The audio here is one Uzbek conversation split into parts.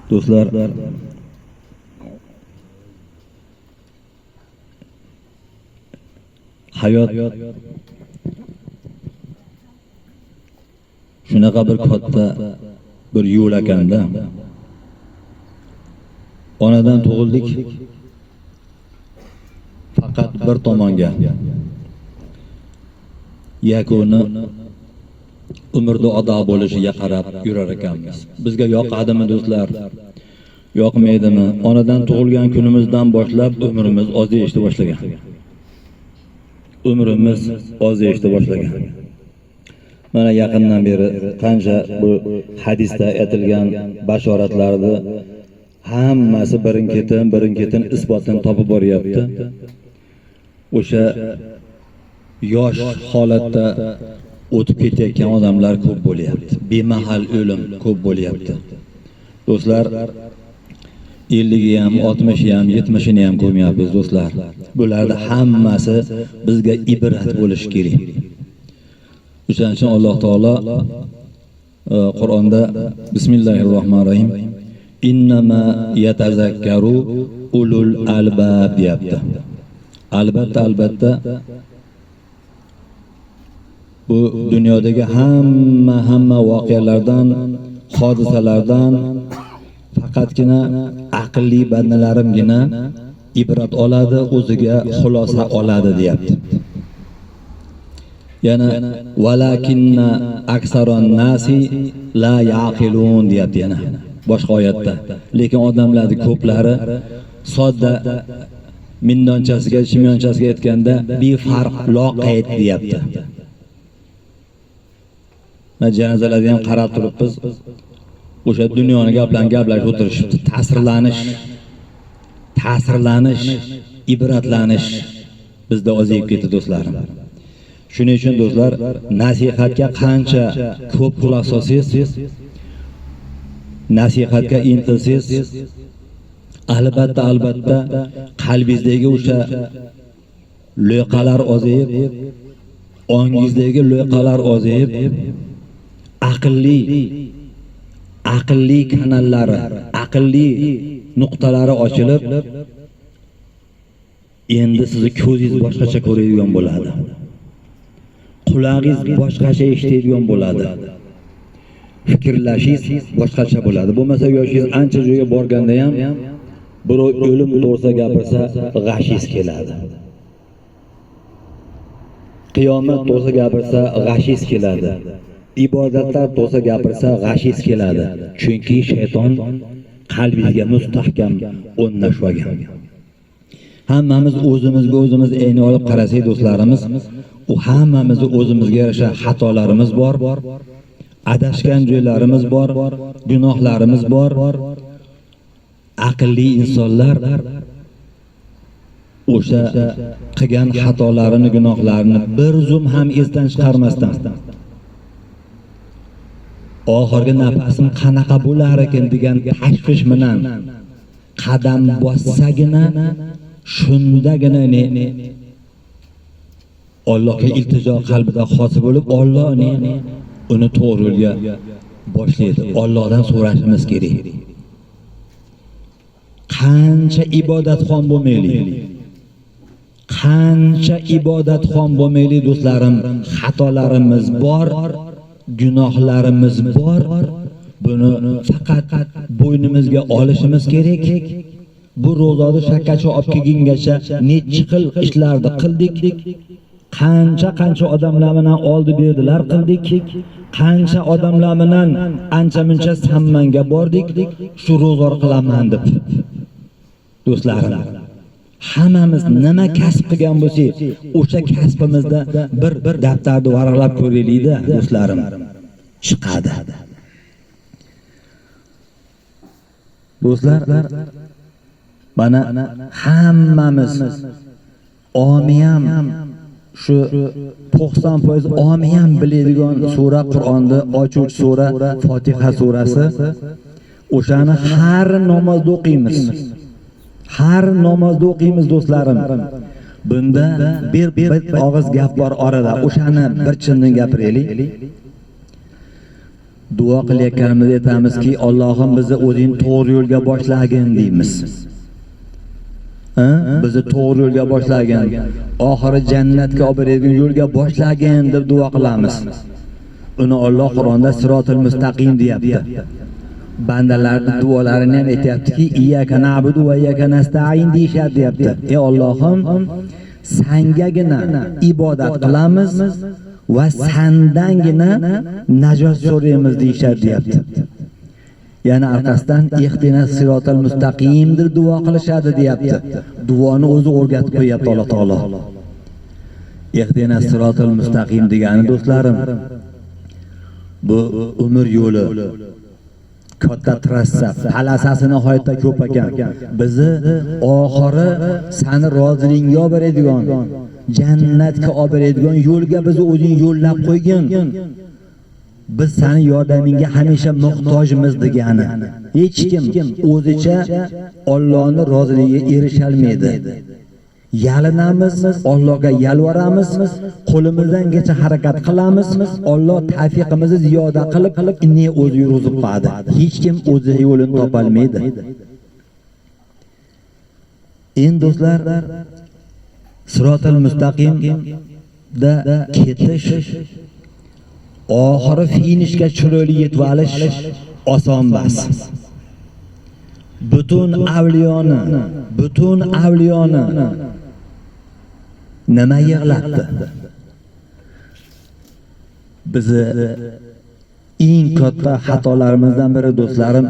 Do'stlar, hayot shunaqa bir katta bir yo'l ekanda. Onadan tug'ildik, faqat bir tomonga. Yakuni umrda ado bo'lishiga qarab yurar ekanmiz. Bizga yoqadimi do'stlar? Yoqmaydimi? Onadan tug'ilgan kunimizdan boshlab umrimiz ozayishni boshlagan. Umrimiz ozayishni boshlagan. Mana yaqindan beri qancha bu hadisda aytilgan bashoratlarni hammasi birin-ketin isbotini topib boryapti. O'sha yosh holatda o'tib ketayotgan odamlar ko'p bo'lyapti. Bemahal o'lim ko'p bo'lyapti. Do'stlar, 50 ham, 60 ham, 70 ni ham ko'rmayapmiz do'stlar. Bularning hammasi bizga ibrat bo'lishi kerak. O'shaning uchun Alloh taolo Qur'onda Bismillahirrohmanirrohim innama yatazakkaru ulul albab deyapti. Albatta bu dunyodagi hamma voqealardan, hodisalardan faqatgina aqlli bandalarimgina ibrat oladi, o'ziga xulosa oladi deyapti. Yana valakinna aksaron nasi la yaqilun deyapti yana boshqa oyatda. Lekin odamlarning ko'plari sodda minnonchasiga, shimyonchasiga aytganda befarq loqayd deyapti. Janozalarga ham qarab turibmiz. O'sha dunyoni gaplarini gaplashib o'tirishibdi. Ta'sirlanish, ibratlanish bizda ozayib ketdi do'stlarim. Shuning uchun do'stlar, nasihatga qancha ko'p quloq solsangiz, nasihatga intilsangiz, albatta qalbingizdagi o'sha lo'qalar ozayib, ongingizdagi lo'qalar ozayib, aqlli kanallari, aqlli nuqtalari ochilib, endi sizni ko'zingiz boshqacha ko'radigan bo'ladi. Qulog'ingiz boshqacha eshitadigan bo'ladi. Fikrlashingiz boshqacha bo'ladi. Bo'lmasa yoshingiz ancha joyga borganda ham birov o'lim to'g'risida gapirsa, g'ashingiz keladi. Qiyomat to'g'risida gapirsa, g'ashingiz keladi. Ibodatlar to'g'risida gapirsa, g'ashingiz keladi. Chunki shayton qalbingizga mustahkam o'rnashmagan. Hammamiz o'zimiz ayni olib qarasak do'stlarimiz, u hammamizni o'zimizga yarasha xatolarimiz bor, adashgan joylarimiz bor, gunohlarimiz bor. Aqlli insonlar o'sha qilgan xatolarini, gunohlarini bir zum ham esdan chiqarmasdan oxirgi nafasim qanaqa bo'lar ekan degan tashvish bilan qadam bossagina, shundagina Allohga iltijo qalbida hosil bo'lib, Alloh uni to'g'ri yo'lga boshlaydi. Allohdan so'rashimiz kerak. Qancha ibodatxon bo'lmaylik do'stlarim, xatolarimiz bor, gunohlarimiz bor. Buni faqat bo'ynimizga olishimiz kerak. Bu ro'zada shakkacha olib kelgungacha necha xil ishlarni qildik. Qancha odamlar bilan oldi berdilar qildik. Qancha odamlar bilan ancha-muncha sammanga bordik. Shu ro'zor qilaman deb. Do'stlarim, hammamiz nima kasb qilgan bo'lsak, o'sha kasbimizda bir daftarni varaqlab ko'raylik-da, do'stlarim. Chiqadi. Do'stlar, mana hammamiz omiyam shu 90% omiyam biladigan sura Qur'onda ochuvchi sura Fotiha surasi. O'shani har namozda o'qiymiz. Do'stlarim. Bunda bir og'iz gap bor orada. O'shani bir chindan gapiraylik. duo qilayotganimizda aytamizki, Allohim bizni o'zing to'g'ri yo'lga boshlagin deymiz. Bizni to'g'ri yo'lga boshlagin, oxiri jannatga olib boradigan yo'lga boshlagin deb duo qilamiz. Uni Alloh Qur'onda sirotul mustaqim deyapti. Bandalarning duolarini ham aytayaptiki, iyyaka na'budu va iyyaka nasta'in deyishadi deyapti. Ey Allohim, sangagina ibodat qilamiz va sandangina najot so'raymiz deyishadi deyapti. Yana orqasidan ihdina sirotal mustaqim deb duo qilishadi deyapti. Duoni o'zi o'rgatib qo'yapti Alloh taolo. Ihdina sirotal mustaqim degani do'stlarim, bu umr yo'li, katta trassa, palasasi nihoyatda ko'p ekan. Bizni oxiri seni roziligingga olib beradigan, jannatga olib beradigan yo'lga bizni o'zing yo'llab qo'ygin. Biz seni yordamingga hamisha muhtojmiz degani. Hech kim o'zicha Allohning roziligiga erisha olmaydi. Yalinamiz, Allohga yalvaramiz, qo'limizdangacha harakat qilamiz. Alloh tavfiqimizni ziyoda qilib, inni o'zi yurg'izib qo'yadi. Hech kim o'zi yo'lini topa olmaydi. Endi do'stlar, sirotal mustaqimda ketish, oxiri finishga chiroyli yetib olish oson emas. Butun avliyoni nima yig'latdi? Bizni eng katta xatolarimizdan biri do'stlarim,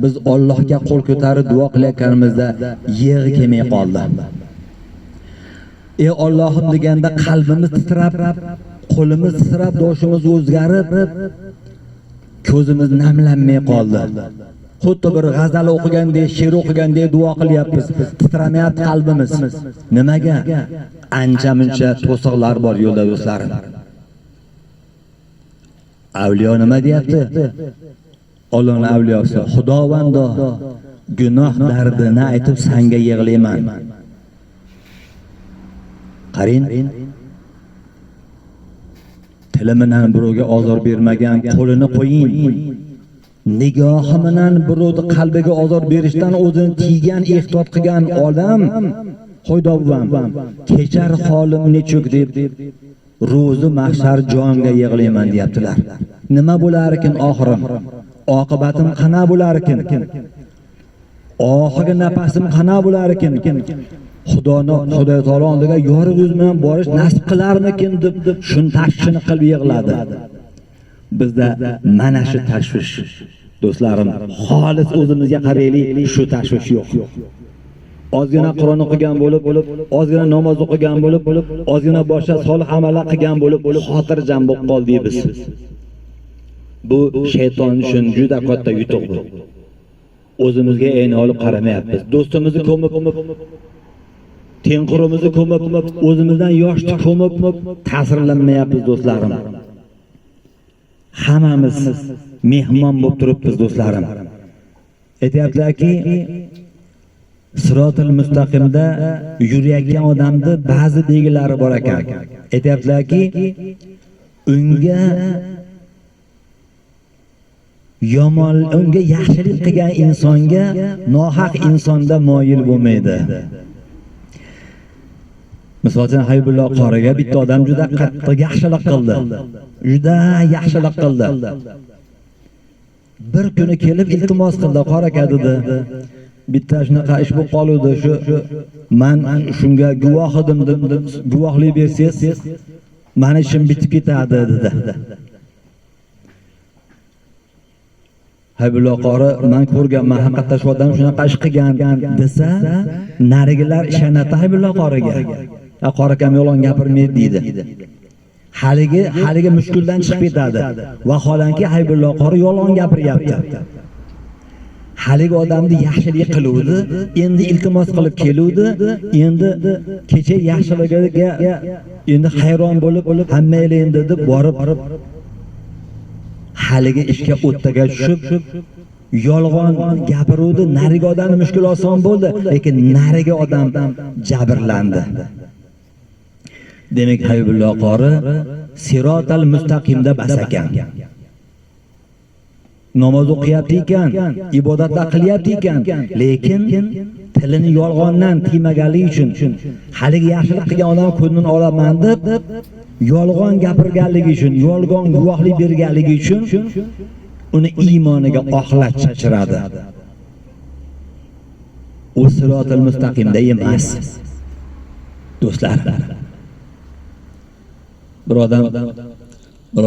biz Allohga qo'l ko'tarib duo qilayotganimizda yig'i kelmay qoldi. Ey Allohim deganda qalbimiz titrab, qo'limiz titrab, boshimiz o'zgarib, ko'zimiz namlanmay qoldi. Xuddi bir g'azal o'qigandek, she'r o'qigandek duo qilyapmiz. Titramayapti qalbimiz. Nimaga? Ancha-muncha to'siqlar bor yo'lda do'stlarim. Avliyo nima deyapti? Allohning avliyosi, Xudovando, gunoh dardini aytib senga yig'layman. Qarang, tili bilan birovga ozor bermagan qo'lini qo'ying. Nigohi bilan birovning qalbiga ozor berishdan o'zini tiygan, ehtiyot qilgan odam, Xudo buvam, kechar holim nechuk deb ro'zi mahshar jonga yig'layman deyaptilar. Nima bo'lar ekan oxirim? Oqibatim qana bo'lar ekan? Oxirgi nafasim qana bo'lar ekan? Xudo taolo oldiga yorug' yuz bilan borish nasib qilarmikin deb shuni tashvishini qilib yig'ladi. Bizda mana shu tashvish do'stlarim, xolis o'zimizga qaraylik, shu tashvish yo'q. Ozgina Qur'on o'qigan bo'lib, ozgina namoz o'qigan bo'lib, ozgina boshqa solih amallar qilgan bo'lib, xotirjam bo'lib qoldik biz. Bu shayton uchun juda katta yutuq bu. O'zimizga ayni olib qaramayapmiz. Do'stimizni ko'mib, tenqurimizni ko'mib, o'zimizdan yoshni ko'mib ta'sirlanmayapmiz do'stlarim. Hammamiz mehmon bo'lib turibmiz do'stlarim. Aytayaptilarki, sirotul mustaqimda yurayotgan odamda ba'zi belgilari bor ekan. Aytayaptilarki, unga yaxshilik qilgan insonga nohaq insonda moyil bo'lmaydi. Masalan, Haybullo qoriga bitta odam juda qattiq yaxshilik qildi. Bir kuni kelib iltimos qildi, qori aka dedi. Bitta shunaqa ish bo'lib qoldi, shu men shunga guvoh edim deb guvohlik bersangiz, meni ishim bitib ketadi dedi. Haybullo qori, men ko'rganman, haqiqatda shu odam shunaqa ish qilgan desa, narigilar ishonadi Haybullo qoriga. Qori akam yolg'on gapirmaydi deydi. Haligi mushkuldan chiqib ketadi. Vaholanki Haybullo qori yolg'on gapiryapti. Haligi odamni yaxshilik qiluvdi, endi iltimos qilib keluvdi, endi kecha yaxshiligiga endi hayron bo'lib, hammaylar deb borib haligi ishga o'ttaga tushib yolg'on gapiruvdi. Narigi odamning mushkuli oson bo'ldi, lekin narigi odam jabrlandi. Demak, Haybullo qori sirotal mustaqimda bas ekan. namoz o'qiyapti ekan, ibodatlar qilyapti ekan, lekin tilini yolg'ondan tiymaganligi uchun, haligi yaxshilik qilgan odam ko'nglini olaman deb yolg'on gapirganligi uchun, yolg'on guvohlik berganligi uchun uni iymoniga oxlat chachiradi. U sirotil mustaqimda emas. Do'stlar, bir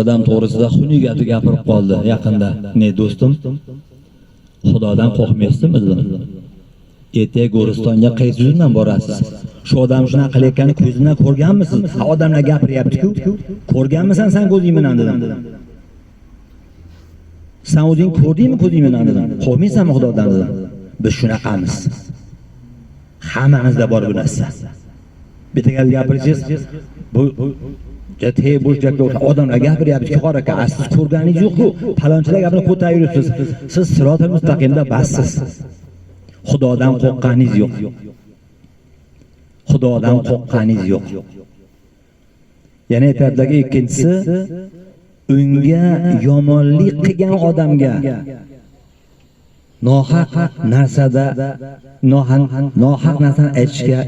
odam to'g'risida xunuk gapirib qoldi yaqinda. Ne do'stim? Xudodan qo'rqmaysizmi? Ertaga Go'ristonga qaysi yo'ldan borasiz? Shu odam shunaqa qilayotganini ko'zingdan ko'rganmisiz? Ha, odamlar gapiryapti-ku. Ko'rganmisan sen ko'zing bilan dedim. Sen o'zing ko'rdingmi ko'zing bilan dedim. Qo'rqmaysanmi Xudodan dedim. Biz shunaqamiz. Hammamizda bor bu narsa. Bitta gap gapirishingiz, bu jatay bo'shakka odamlar gapiryapti, yuqori aka, siz ko'rganingiz yo'q-ku. Palonchilar gapini ko'tarib yuribsiz. Siz sirotil mustaqimda bassiz. Xudodan qo'rqqaningiz yo'q. Xudodan qo'rqqaningiz yo'q. Yana aytadilarki, ikkinchisi, unga yomonlik qilgan odamga nohaq narsada nohaq narsani aytishga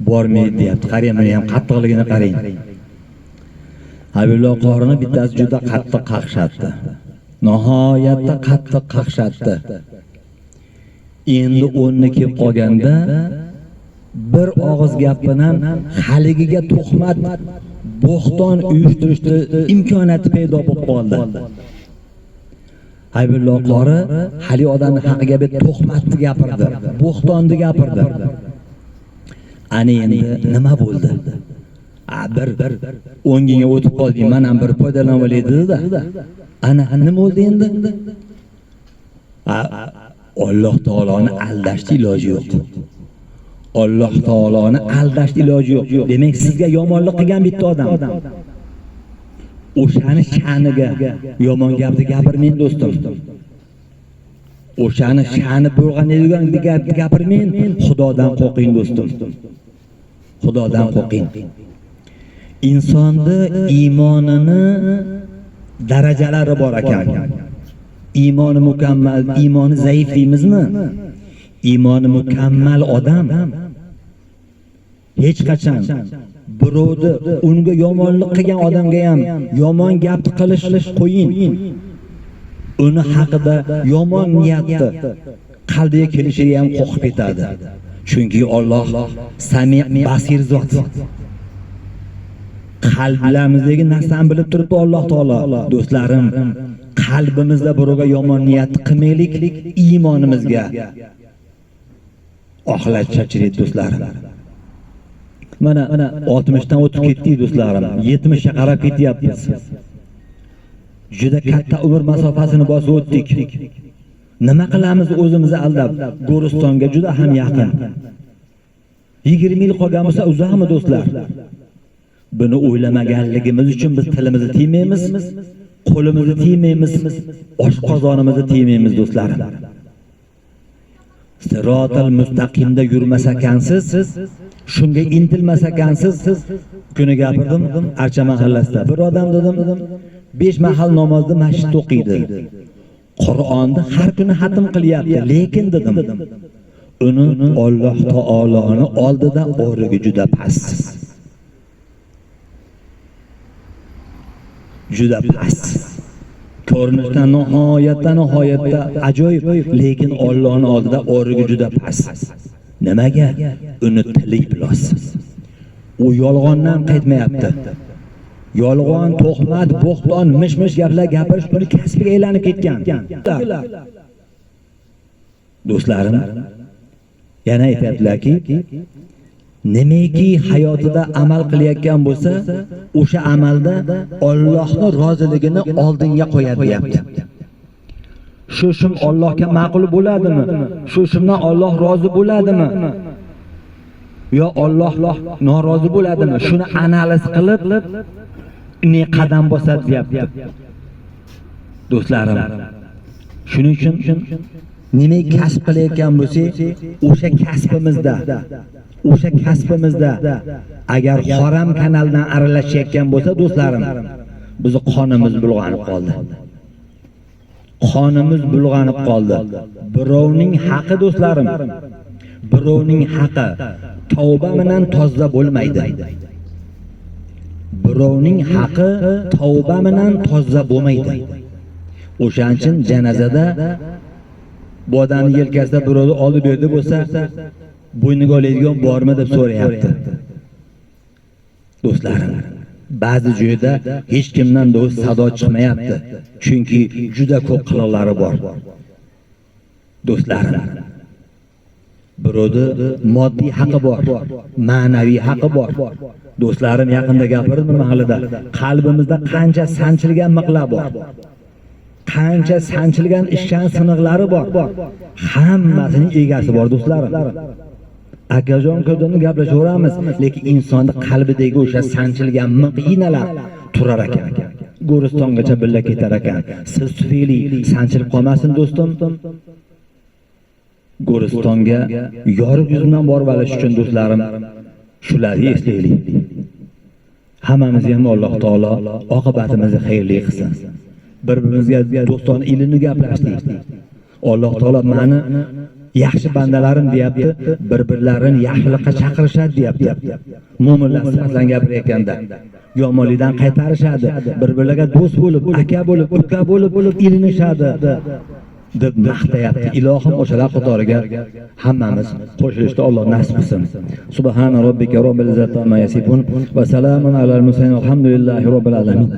bormaydi deyapti. Qarang, buni ham qattiqligini qarang. Habibulloh qorini bittasi juda qattiq qaqshatdi. Nihoyatda qattiq qaqshatdi. Endi o'rni kelib qolganda bir og'iz gap bilan haligiga tuhmat, bo'xton uyushtirishni imkoniyati paydo bo'lib qoldi. Habibulloh qori hali odamning haqiga bir tuhmatni gapirdi, bo'xtonni gapirdi. Ana endi nima bo'ldi? Bir 10 kunga o'tib qoldik, men ham bir foydalanib olay dedi-da. Ana nima bo'ldi endi? Alloh taoloni aldashning iloji yo'q. Alloh taoloni aldashning iloji yo'q. Demak, sizga yomonlik qilgan bitta odam, o'shani sha'niga yomon gapni gapirmang do'stim. O'shani sha'ni bo'lganidan gapni gapirmang. Xudodan qo'rqing do'stim. Xudodan qo'rqing. Insonni iymonini darajalari bor ekan. Iymoni mukammal, iymoni zaif deymizmi? Iymoni mukammal odam hech qachon birovni unga yomonlik qilgan odamga ham yomon gap qilish qo'ying. Uni haqida yomon niyatni qalbiga kelishiga ham qo'rqib ketadi. Chunki Alloh Sami' Basir zot. Qalblarimizdagi narsani bilib turibdi Alloh taolo. Do'stlarim, qalbimizda birovga yomon niyat qilmaylik, iymonimizga oxlat chachiraylik do'stlarim. Mana 60 dan o'tib ketdik do'stlarim. 70 ga qarab ketyapmiz. Juda katta umr masofasini bosib o'tdik. Nima qilamiz o'zimizni aldab? Go'ristonga juda ham yaqin. 20 yil qolgan bo'lsa uzoqmi do'stlar? Buni o'ylamaganligimiz uchun biz tilimizni tiymaymiz, qo'limizni tiymaymiz, oshqozonimizni tiymaymiz do'stlarim. Sirotal mustaqimda yurmas ekansiz, shunga intilmas ekansiz. Kuni gapirdim Archa mahallasida. Bir odam dedim, 5 mahal namozni masjidda o'qiydi. Qur'onni har kuni xatm qilyapti, lekin dedim, uni Alloh taoloni oldida o'rigi juda past. Juda past. Ko'rinishdan nihoyatda ajoyib, lekin Allohning oldida o'rigi juda past. Nimaga? Uni tili iflos. U yolg'ondan qaytmayapti. Yolg'on, tuhmat, bo'xton, mish-mish gaplar gapirish uni kasbiga aylanib ketgan. Do'stlarim, yana aytadilarki, nimaki hayotida amal qilayotgan bo'lsa, o'sha amalda Allohning roziligini oldinga qo'yadi deyapti. Shu shum Allohga ma'qul bo'ladimi? Shu shumdan Alloh rozi bo'ladimi? Yo Alloh norozi bo'ladimi? Shuni analiz qilib ne qadam bosadi deyapti. Do'stlarim, shuning uchun nima kasb qilayotgan bo'lsak, o'sha kasbimizda agar harom kanaldan aralashayotgan bo'lsa do'stlarim, bizni qonimiz bulg'anib qoldi. Qonimiz bulg'anib qoldi. Birovning haqi do'stlarim, birovning haqi tavba bilan toza bo'lmaydi. Birovning haqi tavba bilan toza bo'lmaydi. O'shaning uchun janozada bu odamning yelkasida birovni olib berdi bo'lsa, bo'yniga oladigan bormi deb so'rayapti. Do'stlarim, ba'zi joyda hech kimdan do'st sado chiqmayapti. Chunki juda ko'p qiloqlari bor. Do'stlarim, birovni moddiy haqqi bor, ma'naviy haqqi bor. Do'stlarim, yaqinda gapirdim mahallada, qalbimizda qancha sanchilgan miqlar bor. Qancha sanchilgan ishchan siniqlari bor. Hammasining egasi bor do'stlarim. Akajon ko'dini gaplashaveramiz, lekin insonning qalbidagi o'sha sanchilgan miqinalar turar ekan. Go'ristongacha birga ketar ekan. Siz tufayli sanchilib qolmasin do'stim. Go'ristonga yorug' yuz bilan borib olish uchun do'stlarim, shularni eslaylik. Hammamizga ham Alloh taolo oqibatimizni xayrli qilsin. Bir-birimizga do'stona ilmni gaplashdik. Alloh taolo meni yaxshi bandalarim deyapti, bir-birlarini yaxshilikqa chaqirishadi deyapti. Mo'minlar sifatlan gapirayotganda yomonlikdan qaytarishadi, bir-birlarga do'st bo'lib, aka bo'lib, uka bo'lib ilinishadi deb maqtayapti. Ilohim o'shalar qatoriga hammamiz qo'shilishni Alloh nasib qilsin. Subhana robbika robbil izzati amma yasifun va salamun alal mursalin alhamdulillahi robbil alamin.